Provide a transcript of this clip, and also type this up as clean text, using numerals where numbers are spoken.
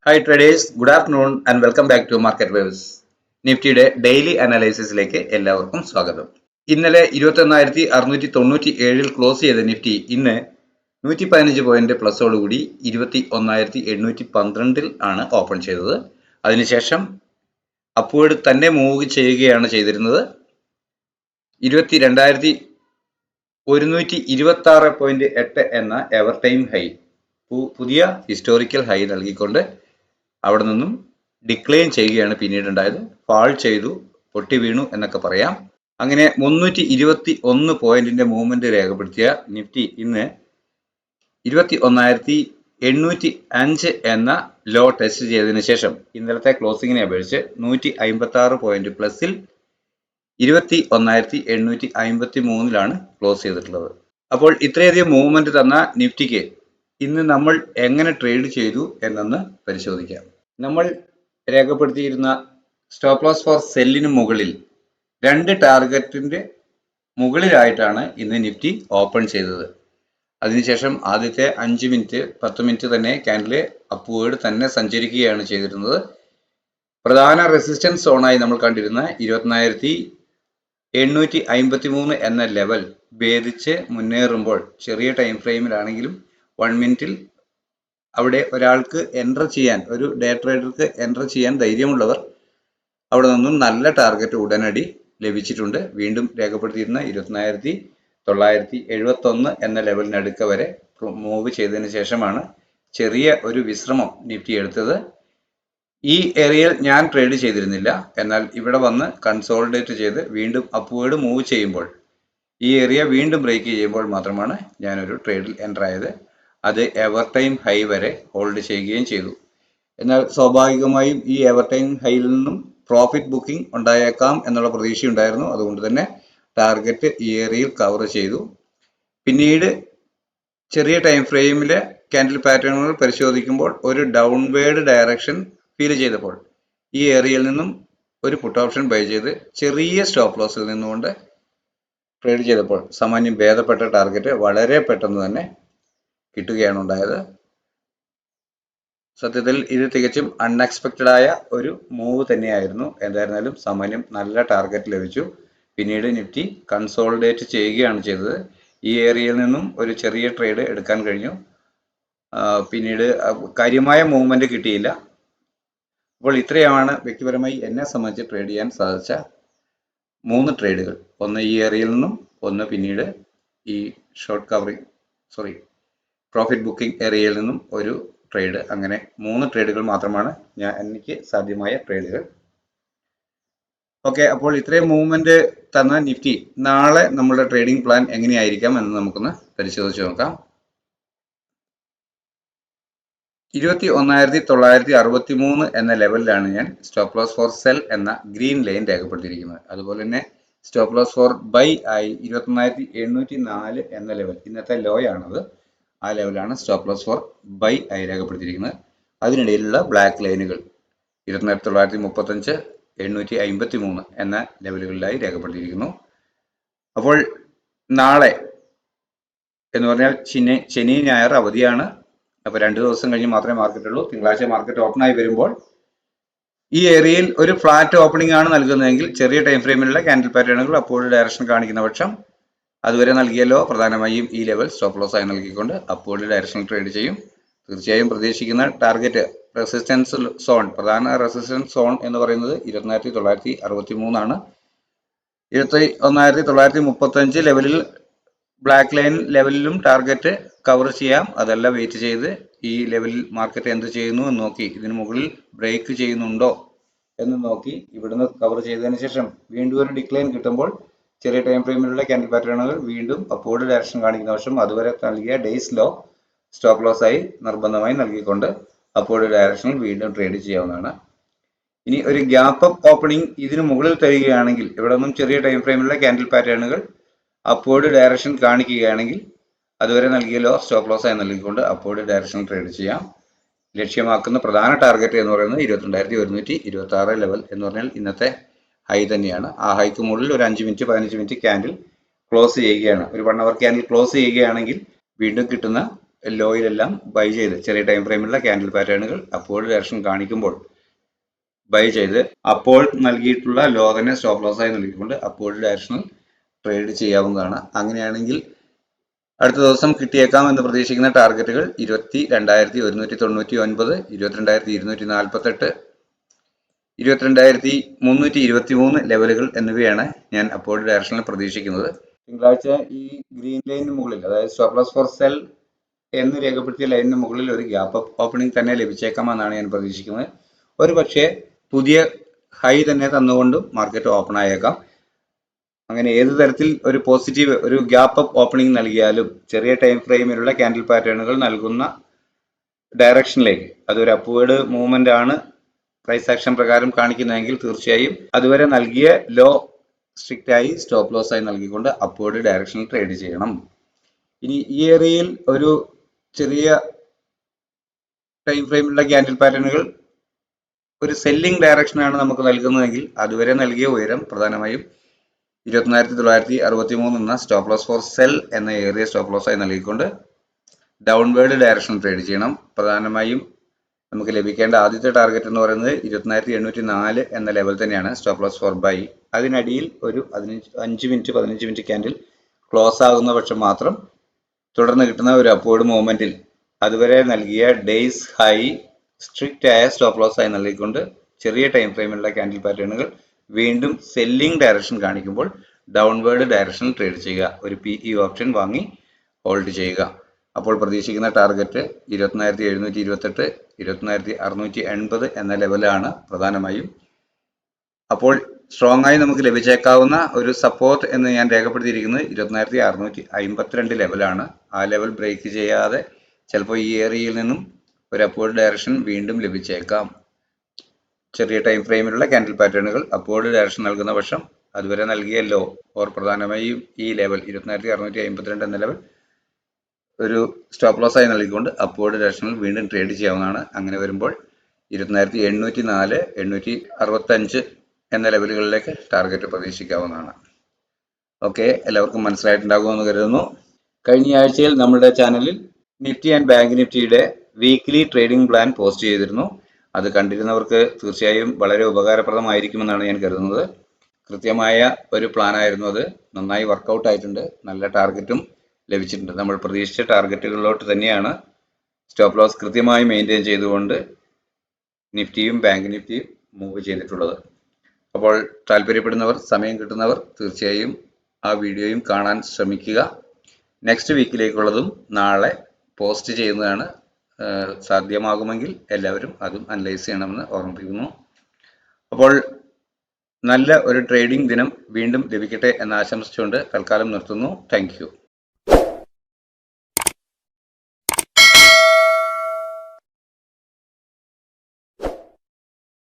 Hi traders, good afternoon and welcome back to market waves. നിഫ്റ്റിയുടെ daily അനാലിസിസിലേക്ക് എല്ലാവർക്കും സ്വാഗതം. ഇന്നലെ 21,697 ക്ലോസ് ചെയ്ത നിഫ്റ്റി ഇന്ന് 115 പോയിന്റ് പ്ലസോടുകൂടി 21,812 ആണ് ഓപ്പൺ ചെയ്തത്. അതിനുശേഷം അപ്വേർഡ് തന്നെ മൂവ് ചെയ്യുകയാണ് ചെയ്തിരുന്നത്. 22,126.8 എന്ന എവർ ടൈം ഹൈ, പുതിയ ഹിസ്റ്റോറിക്കൽ ഹൈ നൽകിക്കൊണ്ട് അവിടെ നിന്നും ഡിക്ലൈൻ ചെയ്യുകയാണ് പിന്നീട് ഉണ്ടായത്. ഫാൾ ചെയ്തു, പൊട്ടി വീണു എന്നൊക്കെ പറയാം. അങ്ങനെ 321 പോയിന്റിന്റെ മൂവ്മെന്റ് രേഖപ്പെടുത്തിയ നിഫ്റ്റി ഇന്ന് 21,805 എന്ന ലോ ടെസ്റ്റ് ചെയ്തതിനു ശേഷം ഇന്നലത്തെ ക്ലോസിങ്ങിനെ അപേക്ഷിച്ച് 156 പോയിന്റ് പ്ലസിൽ 21,853 ക്ലോസ് ചെയ്തിട്ടുള്ളത്. അപ്പോൾ ഇത്രയധികം മൂവ്മെന്റ് തന്ന നിഫ്റ്റിക്ക് ഇന്ന് നമ്മൾ എങ്ങനെ ട്രേഡ് ചെയ്തു എന്നൊന്ന് പരിശോധിക്കാം. നമ്മൾ രേഖപ്പെടുത്തിയിരുന്ന സ്റ്റോപ്പ് ലോസ് ഫോർ സെല്ലിന് മുകളിൽ 2 ടാർഗറ്റിന്റെ മുകളിലായിട്ടാണ് ഇന്ന് നിഫ്റ്റി ഓപ്പൺ ചെയ്തത്. അതിനുശേഷം ആദ്യത്തെ 5 മിനിറ്റ് 10 മിനിറ്റ് തന്നെ ക്യാൻഡില് അപ്വേർഡ് തന്നെ സഞ്ചരിക്കുകയാണ് ചെയ്തിരുന്നത്. പ്രധാന റെസിസ്റ്റൻസ് സോണായി നമ്മൾ കണ്ടിരുന്ന 21,853 എന്ന ലെവൽ ഭേദിച്ച് മുന്നേറുമ്പോൾ ചെറിയ ടൈം ഫ്രെയിമിലാണെങ്കിലും 1 മിനിറ്റിൽ അവിടെ ഒരാൾക്ക് എൻ്റർ ചെയ്യാൻ, ഒരു ഡേ ട്രേഡർക്ക് എൻ്റർ ചെയ്യാൻ ധൈര്യമുള്ളവർ അവിടെ നിന്നും നല്ല ടാർഗറ്റ് ഉടനടി ലഭിച്ചിട്ടുണ്ട്. വീണ്ടും രേഖപ്പെടുത്തിയിരുന്ന 21,971 എന്ന ലെവലിനടുക്ക വരെ മൂവ് ചെയ്തതിന് ശേഷമാണ് ചെറിയ ഒരു വിശ്രമം നിഫ്റ്റി എടുത്തത്. ഈ ഏരിയയിൽ ഞാൻ ട്രേഡ് ചെയ്തിരുന്നില്ല. എന്നാൽ ഇവിടെ വന്ന് കൺസോളിഡേറ്റ് ചെയ്ത് വീണ്ടും അപ്വേർഡ് മൂവ് ചെയ്യുമ്പോൾ, ഈ ഏരിയ വീണ്ടും ബ്രേക്ക് ചെയ്യുമ്പോൾ മാത്രമാണ് ഞാനൊരു ട്രേഡിൽ എൻ്റർ ആയത്. അത് എവർ ടൈം ഹൈ വരെ ഹോൾഡ് ചെയ്യുകയും ചെയ്തു. എന്നാൽ സ്വാഭാവികമായും ഈ എവർ ടൈം ഹൈയിൽ നിന്നും പ്രോഫിറ്റ് ബുക്കിംഗ് ഉണ്ടായേക്കാം എന്നുള്ള പ്രതീക്ഷയുണ്ടായിരുന്നു. അതുകൊണ്ട് തന്നെ ടാർഗറ്റ് ഈ ഏരിയയിൽ കവർ ചെയ്തു. പിന്നീട് ചെറിയ ടൈം ഫ്രെയിമിലെ ക്യാൻഡിൽ പാറ്റേണുകൾ പരിശോധിക്കുമ്പോൾ ഒരു ഡൗൺവേർഡ് ഡയറക്ഷൻ ഫീൽ ചെയ്തപ്പോൾ ഈ ഏരിയയിൽ നിന്നും ഒരു പുട്ട് ഓപ്ഷൻ ബൈ ചെയ്ത് ചെറിയ സ്റ്റോപ്പ് ലോസിൽ നിന്നുകൊണ്ട് ട്രേഡ് ചെയ്തപ്പോൾ സാമാന്യം ഭേദപ്പെട്ട ടാർഗറ്റ് വളരെ പെട്ടെന്ന് തന്നെ കിട്ടുകയാണ് ഉണ്ടായത്. സത്യത്തിൽ ഇത് തികച്ചും അൺഎക്സ്പെക്റ്റഡ് ആയ ഒരു മൂവ് തന്നെയായിരുന്നു. എന്തായിരുന്നാലും സാമാന്യം നല്ല ടാർഗറ്റ് ലഭിച്ചു. പിന്നീട് നിഫ്റ്റി കൺസോളിഡേറ്റ് ചെയ്യുകയാണ് ചെയ്തത്. ഈ ഏരിയയിൽ നിന്നും ഒരു ചെറിയ ട്രേഡ് എടുക്കാൻ കഴിഞ്ഞു. പിന്നീട് കാര്യമായ മൂവ്മെന്റ് കിട്ടിയില്ല. അപ്പോൾ ഇത്രയാണ് വ്യക്തിപരമായി എന്നെ സംബന്ധിച്ച് ട്രേഡ് ചെയ്യാൻ സാധിച്ച 3 ട്രേഡുകൾ. ഒന്ന് ഈ ഏരിയയിൽ നിന്നും, ഒന്ന് പിന്നീട് ഈ പ്രോഫിറ്റ് ബുക്കിംഗ് ഏരിയയിൽ നിന്നും ഒരു ട്രേഡ്. അങ്ങനെ 3 ട്രേഡുകൾ മാത്രമാണ് എനിക്ക് സാധ്യമായ ട്രേഡുകൾ. ഓക്കെ, അപ്പോൾ ഇത്രയും മൂവ്മെന്റ് തന്ന നിഫ്റ്റി നാളെ നമ്മുടെ ട്രേഡിംഗ് പ്ലാൻ എങ്ങനെയായിരിക്കാം എന്ന് നമുക്കൊന്ന് പരിശോധിച്ച് നോക്കാം. 21,963 എന്ന ലെവലിലാണ് ഞാൻ സ്റ്റോപ്പ് ലോസ് ഫോർ സെൽ എന്ന ഗ്രീൻ ലൈൻ രേഖപ്പെടുത്തിയിരിക്കുന്നത്. അതുപോലെ തന്നെ സ്റ്റോപ്പ് ലോസ് ഫോർ ബൈ ആയി 21,704 എന്ന ലെവൽ, ഇന്നത്തെ ലോ ആണത്. ആ ലെവലാണ് സ്റ്റോപ്പ് ലോസ് ഫോർ ബൈ ആയി രേഖപ്പെടുത്തിയിരിക്കുന്നത്. അതിനിടയിലുള്ള ബ്ലാക്ക് ലൈനുകൾ 21,935, 853 എന്ന ലെവലുകളിലായി രേഖപ്പെടുത്തിയിരിക്കുന്നു. അപ്പോൾ നാളെ എന്ന് പറഞ്ഞാൽ ശനി ഞായർ അവധിയാണ്. അപ്പോൾ 2 ദിവസം കഴിഞ്ഞ് മാത്രമേ മാർക്കറ്റ് ഉള്ളൂ. തിങ്കളാഴ്ച മാർക്കറ്റ് ഓപ്പൺ ആയി വരുമ്പോൾ ഈ ഏരിയയിൽ ഒരു ഫ്ലാറ്റ് ഓപ്പണിംഗ് ആണ് നൽകുന്നതെങ്കിൽ ചെറിയ ടൈം ഫ്രെയിമിലുള്ള ക്യാൻഡിൽ പാറ്റേണുകൾ അപ്പോൾ ഡയറക്ഷൻ കാണിക്കുന്ന പക്ഷം അതുവരെ നൽകിയല്ലോ പ്രധാനമായും ഈ ലെവൽ സ്റ്റോപ്പ് ലോസ് ആയി നൽകിക്കൊണ്ട് അപ്വേർഡ് ഡയറക്ഷനിൽ ട്രേഡ് ചെയ്യും. തീർച്ചയായും പ്രതീക്ഷിക്കുന്ന ടാർഗറ്റ് റെസിസ്റ്റൻസ് സോൺ, പ്രധാന റെസിസ്റ്റൻസ് സോൺ എന്ന് പറയുന്നത് 21,963 ആണ്. 21,935 ലെവലിൽ ബ്ലാക്ക് ലൈൻ ലെവലിലും ടാർഗറ്റ് കവർ ചെയ്യാം. അതെല്ലാം വെയിറ്റ് ചെയ്ത് ഈ ലെവലിൽ മാർക്കറ്റ് എന്ത് ചെയ്യുന്നു എന്ന് നോക്കി, ഇതിന് മുകളിൽ ബ്രേക്ക് ചെയ്യുന്നുണ്ടോ എന്ന് നോക്കി ഇവിടുന്ന് കവർ ചെയ്തതിന് ശേഷം വീണ്ടും ഒരു ഡിക്ലൈൻ കിട്ടുമ്പോൾ ചെറിയ ടൈം ഫ്രെയിമിലുള്ള ക്യാൻഡിൽ പാറ്റേണുകൾ വീണ്ടും അപ്വേർഡ് ഡയറക്ഷൻ കാണിക്കുന്ന വർഷം അതുവരെ നൽകിയ ഡേയ്സ് ലോ സ്റ്റോപ്പ് ലോസ് ആയി നിർബന്ധമായി നൽകിക്കൊണ്ട് അപ്വേർഡ് ഡയറക്ഷനിൽ വീണ്ടും ട്രേഡ് ചെയ്യാവുന്നതാണ്. ഇനി ഒരു ഗ്യാപ്പ് അപ്പ് ഓപ്പണിംഗ് ഇതിന് മുകളിൽ തരികയാണെങ്കിൽ, ഇവിടെ നിന്നും ചെറിയ ടൈം ഫ്രെയിമിലുള്ള ക്യാൻഡിൽ പാറ്റേണുകൾ അപ്വേർഡ് ഡയറക്ഷൻ കാണിക്കുകയാണെങ്കിൽ അതുവരെ നൽകിയ ലോ സ്റ്റോപ്പ് ലോസ് ആയി നൽകിക്കൊണ്ട് അപ്വേർഡ് ഡയറക്ഷനിൽ ട്രേഡ് ചെയ്യാം. ലക്ഷ്യമാക്കുന്ന പ്രധാന ടാർഗറ്റ് എന്ന് പറയുന്നത് 22,126 ലെവൽ എന്ന് പറഞ്ഞാൽ ഇന്നത്തെ ഹൈ തന്നെയാണ്. ആ ഹൈക്ക് മുകളിൽ ഒരു 5 മിനിറ്റ് 15 മിനിറ്റ് ക്യാൻഡിൽ ക്ലോസ് ചെയ്യുകയാണ്, ഒരു 1 അവർ ക്യാൻഡിൽ ക്ലോസ് ചെയ്യുകയാണെങ്കിൽ വീണ്ടും കിട്ടുന്ന ലോയിലെല്ലാം ബൈ ചെയ്ത് ചെറിയ ടൈം ഫ്രെയിമിലുള്ള ക്യാൻഡിൽ പാറ്റേണുകൾ അപ്വേർഡ് ഡയറക്ഷൻ കാണിക്കുമ്പോൾ ബൈ ചെയ്ത് അപ്പോൾ നൽകിയിട്ടുള്ള ലോ തന്നെ സ്റ്റോപ്പ് ലോസ് ആയി നൽകിക്കൊണ്ട് അപ്വേർഡ് ഡയറക്ഷനിൽ ട്രേഡ് ചെയ്യാവുന്നതാണ്. അങ്ങനെയാണെങ്കിൽ അടുത്ത ദിവസം കിട്ടിയേക്കാം എന്ന് പ്രതീക്ഷിക്കുന്ന ടാർഗറ്റുകൾ 22,199, 22,248, 22,323 ലെവലുകൾ എന്നിവയാണ് ഞാൻ അപ്വേർഡ് ഡയറക്ഷനിൽ പ്രതീക്ഷിക്കുന്നത്. തിങ്കളാഴ്ച ഈ ഗ്രീൻ ലൈനിന് മുകളിൽ, അതായത് സ്റ്റോപ്പ് ലോസ് ഫോർ സെൽ എന്ന് രേഖപ്പെടുത്തിയ ലൈനിന് മുകളിൽ ഒരു ഗ്യാപ്പ് അപ്പ് ഓപ്പണിംഗ് തന്നെ ലഭിച്ചേക്കാമെന്നാണ് ഞാൻ പ്രതീക്ഷിക്കുന്നത്. ഒരു പക്ഷേ പുതിയ ഹൈ തന്നെ തന്നുകൊണ്ടും മാർക്കറ്റ് ഓപ്പൺ ആയേക്കാം. അങ്ങനെ ഏത് തരത്തിൽ ഒരു പോസിറ്റീവ് ഒരു ഗ്യാപ്പ് അപ്പ് ഓപ്പണിംഗ് നൽകിയാലും ചെറിയ ടൈം ഫ്രെയിമിലുള്ള ക്യാൻഡിൽ പാറ്റേണുകൾ നൽകുന്ന ഡയറക്ഷനിലേക്ക് അതൊരു അപ്വേർഡ് മൂവ്മെന്റ് ആണ് പ്രൈസ് ആക്ഷൻ പ്രകാരം കാണിക്കുന്നതെങ്കിൽ തീർച്ചയായും അതുവരെ നൽകിയ ലോ സ്ട്രിക്റ്റ് ആയി സ്റ്റോപ്പ് ലോസ് ആയി നൽകിക്കൊണ്ട് അപ്വേർഡ് ഡയറക്ഷനിൽ ട്രേഡ് ചെയ്യണം. ഇനി ഈ ഏരിയയിൽ ഒരു ചെറിയ ടൈം ഫ്രെയിമിലുള്ള ക്യാൻഡിൽ പാറ്റേണുകൾ ഒരു സെല്ലിംഗ് ഡയറക്ഷനാണ് നമുക്ക് നൽകുന്നതെങ്കിൽ അതുവരെ നൽകിയ ഉയരം പ്രധാനമായും 24,963 എന്ന സ്റ്റോപ്പ് ലോസ് ഫോർ സെൽ എന്ന ഏരിയ സ്റ്റോപ്പ് ലോസ് ആയി നൽകിക്കൊണ്ട് ഡൗൺവേർഡ് ഡയറക്ഷൻ ട്രേഡ് ചെയ്യണം. പ്രധാനമായും നമുക്ക് ലഭിക്കേണ്ട ആദ്യത്തെ ടാർഗറ്റ് എന്ന് പറയുന്നത് 24,804 എന്ന ലെവൽ തന്നെയാണ് സ്റ്റോപ്പ് ലോസ് ഫോർ ബൈ. അതിനടിയിൽ ഒരു 5 മിനിറ്റ് 15 മിനിറ്റ് ക്യാൻഡിൽ ക്ലോസ് ആകുന്ന പക്ഷം മാത്രം തുടർന്ന് കിട്ടുന്ന ഒരു അപ്വേർഡ് മൂവ്മെന്റിൽ അതുവരെ നൽകിയ ഡേയ്സ് ഹൈ സ്ട്രിക്റ്റ് ആയ സ്റ്റോപ്പ് ലോസ് ആയി നൽകിക്കൊണ്ട് ചെറിയ ടൈം ഫ്രെയിമിലുള്ള ക്യാൻഡിൽ പാറ്റേണുകൾ വീണ്ടും സെല്ലിംഗ് ഡയറക്ഷൻ കാണിക്കുമ്പോൾ ഡൗൺവേർഡ് ഡയറക്ഷനിൽ ട്രേഡ് ചെയ്യുക. ഒരു PE ഓപ്ഷൻ വാങ്ങി ഹോൾഡ് ചെയ്യുക. അപ്പോൾ പ്രതീക്ഷിക്കുന്ന ടാർഗറ്റ് 21,728, 21,680 എന്ന ലെവലാണ് പ്രധാനമായും. അപ്പോൾ സ്ട്രോങ് ആയി നമുക്ക് ലഭിച്ചേക്കാവുന്ന ഒരു സപ്പോർട്ട് എന്ന് ഞാൻ രേഖപ്പെടുത്തിയിരിക്കുന്നത് 21,652 ലെവലാണ്. ആ ലെവൽ ബ്രേക്ക് ചെയ്യാതെ ചിലപ്പോൾ ഈ ഏരിയയിൽ നിന്നും ഒരു അപ്വേർഡ് ഡയറക്ഷൻ വീണ്ടും ലഭിച്ചേക്കാം. ചെറിയ ടൈം ഫ്രെയിമിലുള്ള ക്യാൻഡിൽ പാറ്റേണുകൾ അപ്വേർഡ് ഡയറക്ഷൻ നൽകുന്ന പക്ഷം അതുവരെ നൽകിയ ലോ ഓർ പ്രധാനമായും ഈ ലെവൽ 21,652 എന്ന ലെവൽ ഒരു സ്റ്റോപ്പ് ലോസ് ആയി നൽകിക്കൊണ്ട് അപ്വേർഡ് ഡയറക്ഷനിൽ വീണ്ടും ട്രേഡ് ചെയ്യാവുന്നതാണ്. അങ്ങനെ വരുമ്പോൾ 21,804, 865 എന്ന ലെവലുകളിലേക്ക് ടാർഗറ്റ് പ്രതീക്ഷിക്കാവുന്നതാണ്. ഓക്കെ, എല്ലാവർക്കും മനസ്സിലായിട്ടുണ്ടാകുമെന്ന് കരുതുന്നു. കഴിഞ്ഞ ആഴ്ചയിൽ നമ്മുടെ ചാനലിൽ നിഫ്റ്റി ആൻഡ് ബാങ്ക് നിഫ്റ്റിയുടെ വീക്ക്ലി ട്രേഡിംഗ് പ്ലാൻ പോസ്റ്റ് ചെയ്തിരുന്നു. അത് കണ്ടിരുന്നവർക്ക് തീർച്ചയായും വളരെ ഉപകാരപ്രദമായിരിക്കുമെന്നാണ് ഞാൻ കരുതുന്നത്. കൃത്യമായ ഒരു പ്ലാൻ ആയിരുന്നു അത്. നന്നായി വർക്കൗട്ട് ആയിട്ടുണ്ട്. നല്ല ടാർഗറ്റും ലഭിച്ചിട്ടുണ്ട്. നമ്മൾ പ്രതീക്ഷിച്ച ടാർഗറ്റുകളിലോട്ട് തന്നെയാണ് സ്റ്റോപ്പ് ലോസ് കൃത്യമായി മെയിൻറ്റെയിൻ ചെയ്തുകൊണ്ട് നിഫ്റ്റിയും ബാങ്ക് നിഫ്റ്റിയും മൂവ് ചെയ്തിട്ടുള്ളത്. അപ്പോൾ താല്പര്യപ്പെടുന്നവർ, സമയം കിട്ടുന്നവർ തീർച്ചയായും ആ വീഡിയോയും കാണാൻ ശ്രമിക്കുക. നെക്സ്റ്റ് വീക്കിലേക്കുള്ളതും നാളെ പോസ്റ്റ് ചെയ്യുന്നതാണ്. സാധ്യമാകുമെങ്കിൽ എല്ലാവരും അതും അനലൈസ് ചെയ്യണമെന്ന് ഓർമ്മിപ്പിക്കുന്നു. അപ്പോൾ നല്ല ഒരു ട്രേഡിംഗ് ദിനം വീണ്ടും ലഭിക്കട്ടെ എന്ന് ആശംസിച്ചുകൊണ്ട് തൽക്കാലം നിർത്തുന്നു. Thank you.